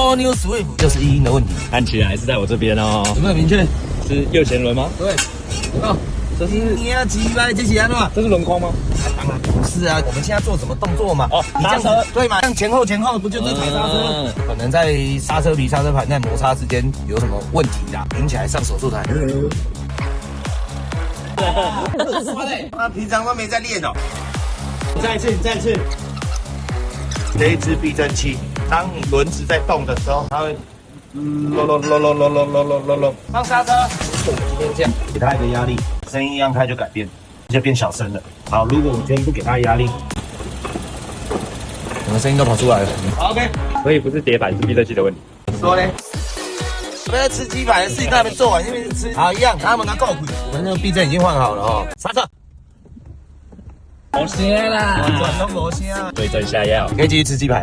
All New Swift 就是异音的问题，看起来是在我这边哦。有没有明确？是右前轮吗？对，哦，这是你要击败这些嘛？这是轮框吗？当然不是啊，我们现在做什么动作嘛？哦，你这样子刹车对嘛？像前后不就是踩刹车？可能在刹车皮、刹车盘在摩擦之间有什么问题啦，顶起来上手术台。他平常都没在练哦。再一次。这一支避震器，当你轮子在动的时候，它会放刹车。我们今天这样给它一个压力，声音一样开就改变，就变小声了。好，如果我们今天不给它压力，整个声音都跑出来了。好 ，OK。所以不是碟板，是避震器的问题。说嘞，我们在吃鸡排的事情都还没做完，这边吃。好，一样，他们拿够苦。我们那个避震已经换好了哦，刹车。我先啦，转都没声啊。对症下药。可以继续吃鸡排。